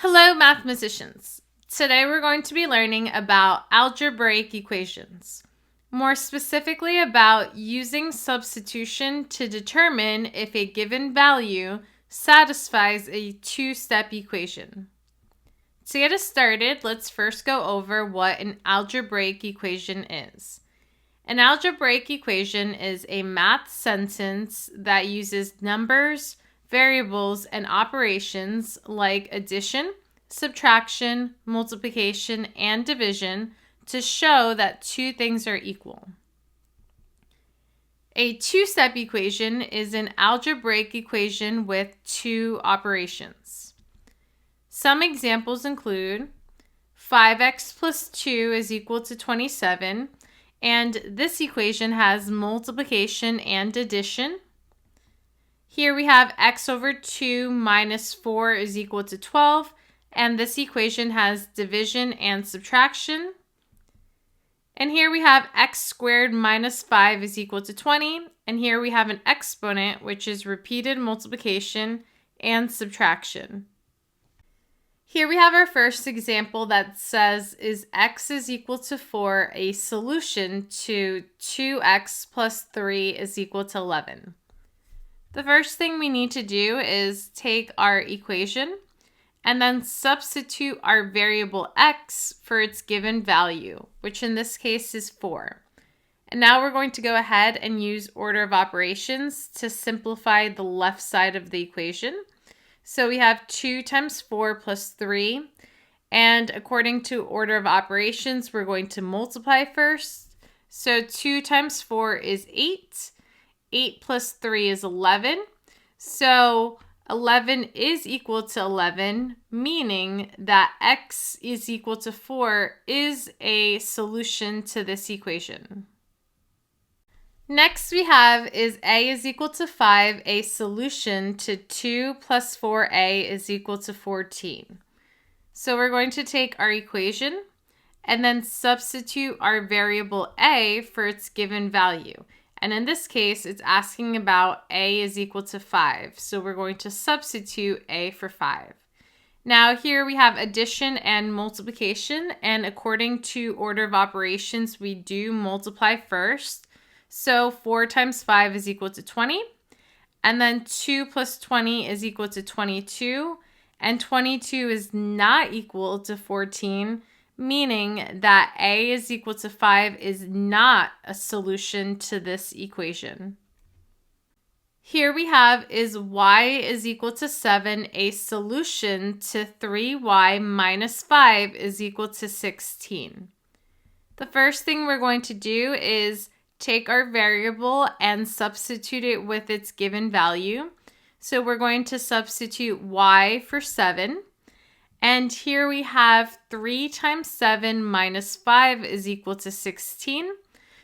Hello, mathematicians. Today we're going to be learning about algebraic equations. More specifically about using substitution to determine if a given value satisfies a two-step equation. To get us started, let's first go over what an algebraic equation is. An algebraic equation is a math sentence that uses numbers, variables, and operations like addition, subtraction, multiplication, and division to show that two things are equal. A two-step equation is an algebraic equation with two operations. Some examples include 5x plus 2 is equal to 27, and this equation has multiplication and addition. Here we have x over 2 minus 4 is equal to 12, and this equation has division and subtraction. And here we have x squared minus 5 is equal to 20, and here we have an exponent, which is repeated multiplication and subtraction. Here we have our first example that says, is x is equal to 4 a solution to 2x plus 3 is equal to 11? The first thing we need to do is take our equation and then substitute our variable x for its given value, which in this case is 4. And now we're going to go ahead and use order of operations to simplify the left side of the equation. So we have 2 times 4 plus 3, and according to order of operations, we're going to multiply first. So 2 times 4 is 8, 8 plus 3 is 11, so 11 is equal to 11, meaning that x is equal to 4 is a solution to this equation. Next we have, is a is equal to 5 a solution to 2 plus 4a is equal to 14? So we're going to take our equation and then substitute our variable a for its given value. And in this case, it's asking about a is equal to 5. So we're going to substitute a for 5. Now here we have addition and multiplication, and according to order of operations, we do multiply first. So 4 times 5 is equal to 20, and then 2 plus 20 is equal to 22, and 22 is not equal to 14, meaning that a is equal to 5 is not a solution to this equation. Here we have, is y is equal to 7 a solution to 3y minus 5 is equal to 16? The first thing we're going to do is take our variable and substitute it with its given value. So we're going to substitute y for 7. And here we have 3 times 7 minus 5 is equal to 16.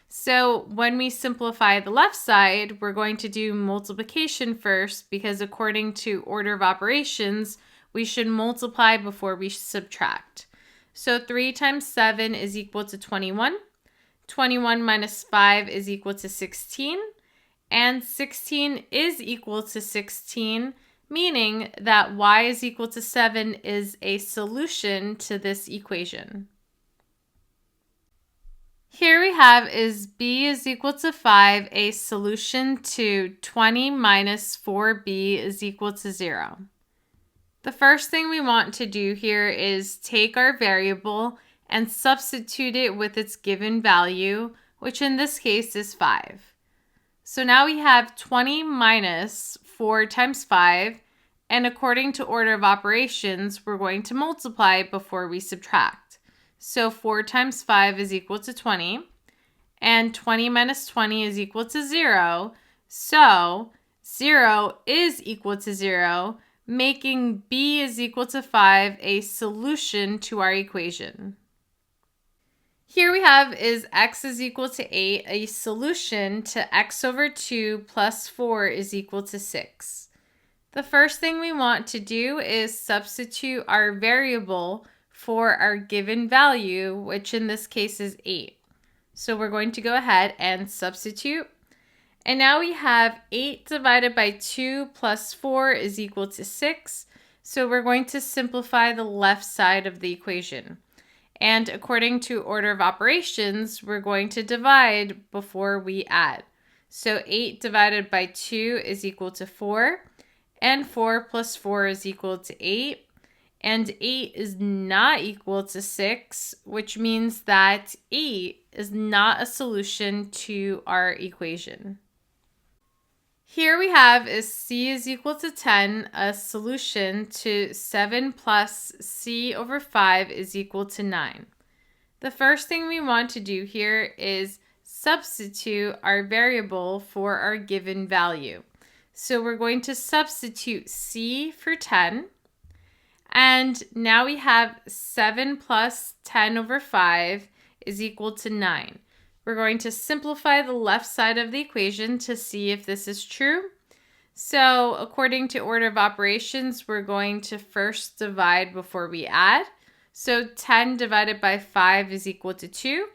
So when we simplify the left side, we're going to do multiplication first, because according to order of operations, we should multiply before we subtract. So 3 times 7 is equal to 21. 21 minus 5 is equal to 16, and 16 is equal to 16, meaning that y is equal to 7 is a solution to this equation. Here we have, is b is equal to 5 a solution to 20 minus 4b is equal to 0? The first thing we want to do here is take our variable and substitute it with its given value, which in this case is 5. So now we have 20 minus 4 times 5, and according to order of operations, we're going to multiply before we subtract. So 4 times 5 is equal to 20, and 20 minus 20 is equal to 0, so 0 is equal to 0, making b is equal to 5 a solution to our equation. Here we have, is x is equal to 8 a solution to x over 2 plus 4 is equal to 6? The first thing we want to do is substitute our variable for our given value, which in this case is 8. So we're going to go ahead and substitute. And now we have 8 divided by 2 plus 4 is equal to 6. So we're going to simplify the left side of the equation. And according to order of operations, we're going to divide before we add. So 8 divided by 2 is equal to 4, and 4 plus 4 is equal to 8, and 8 is not equal to 6, which means that 8 is not a solution to our equation. Here we have is c is equal to 10, a solution to 7 plus c over 5 is equal to 9. The first thing we want to do here is substitute our variable for our given value. So we're going to substitute c for 10. And now we have 7 plus 10 over 5 is equal to 9. We're going to simplify the left side of the equation to see if this is true. So according to order of operations, we're going to first divide before we add. So 10 divided by 5 is equal to 2.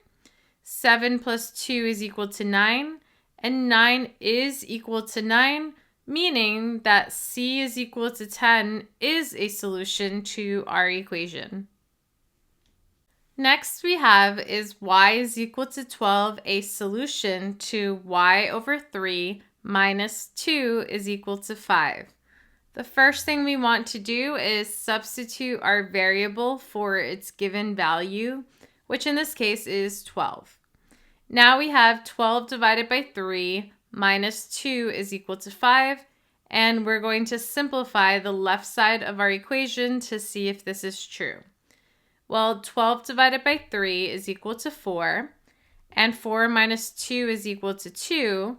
7 plus 2 is equal to 9. And 9 is equal to 9, meaning that c is equal to 10 is a solution to our equation. Next we have is y is equal to 12, a solution to y over 3 minus 2 is equal to 5. The first thing we want to do is substitute our variable for its given value, which in this case is 12. Now we have 12 divided by 3 minus 2 is equal to 5, and we're going to simplify the left side of our equation to see if this is true. Well, 12 divided by 3 is equal to 4, and 4 minus 2 is equal to 2,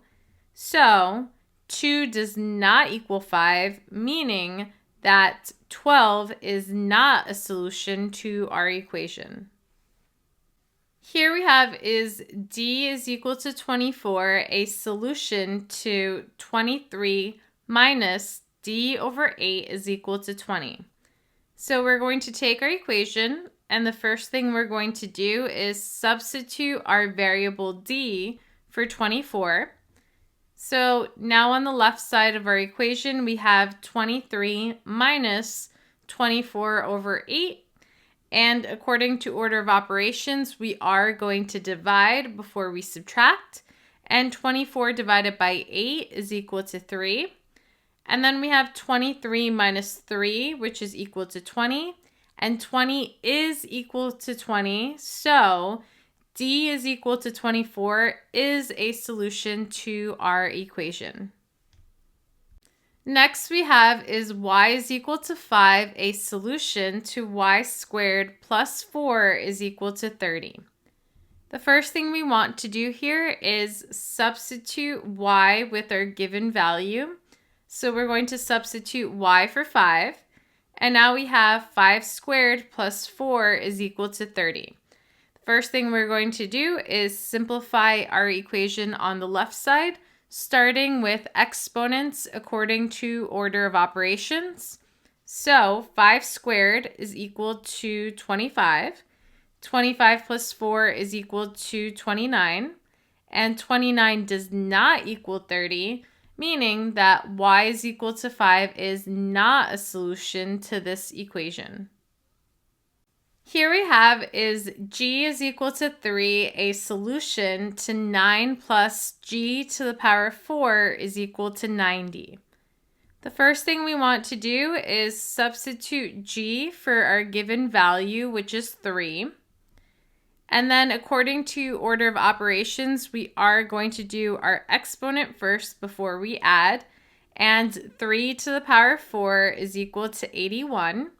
so 2 does not equal 5, meaning that 12 is not a solution to our equation. Here we have is d is equal to 24, a solution to 23 minus d over 8 is equal to 20. So we're going to take our equation, and the first thing we're going to do is substitute our variable d for 24. So now on the left side of our equation, we have 23 minus 24 over 8. And according to order of operations, we are going to divide before we subtract. And 24 divided by 8 is equal to 3. And then we have 23 minus 3, which is equal to 20. And 20 is equal to 20. So d is equal to 24 is a solution to our equation. Next we have is y is equal to 5, a solution to y squared plus 4 is equal to 30. The first thing we want to do here is substitute y with our given value. So we're going to substitute y for 5. And now we have 5 squared plus 4 is equal to 30. The first thing we're going to do is simplify our equation on the left side, starting with exponents according to order of operations. So 5 squared is equal to 25. 25 plus 4 is equal to 29. And 29 does not equal 30, meaning that y is equal to 5 is not a solution to this equation. Here we have is g is equal to 3, a solution to 9 plus g to the power 4 is equal to 90. The first thing we want to do is substitute g for our given value, which is 3. And then according to order of operations, we are going to do our exponent first before we add. And 3 to the power 4 is equal to 81.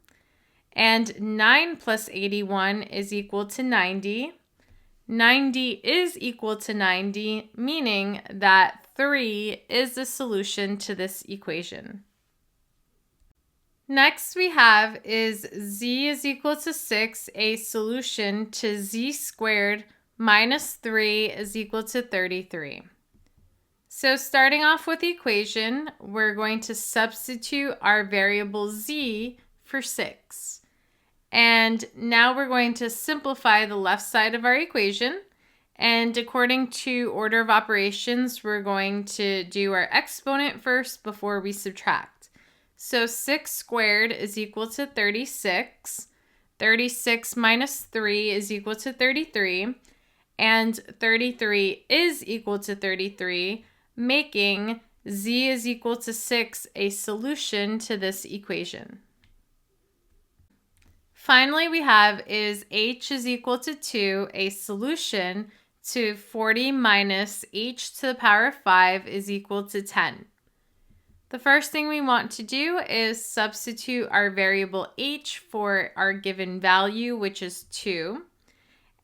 And 9 plus 81 is equal to 90. 90 is equal to 90, meaning that 3 is the solution to this equation. Next we have is z is equal to 6, a solution to z squared minus 3 is equal to 33. So starting off with the equation, we're going to substitute our variable z for 6. And now we're going to simplify the left side of our equation. And according to order of operations, we're going to do our exponent first before we subtract. So 6 squared is equal to 36. 36 minus 3 is equal to 33. And 33 is equal to 33, making z is equal to 6 a solution to this equation. Finally, we have is h is equal to 2 a solution to 40 minus h to the power of 5 is equal to 10. The first thing we want to do is substitute our variable h for our given value, which is 2.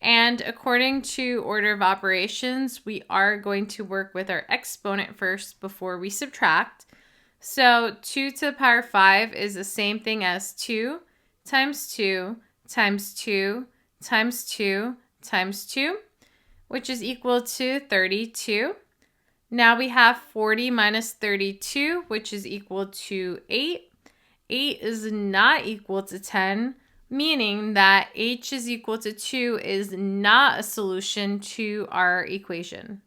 And according to order of operations, we are going to work with our exponent first before we subtract. So 2 to the power of 5 is the same thing as 2 times 2 times 2 times 2 times 2, which is equal to 32. Now we have 40 minus 32, which is equal to 8. 8 is not equal to 10, meaning that h is equal to 2 is not a solution to our equation.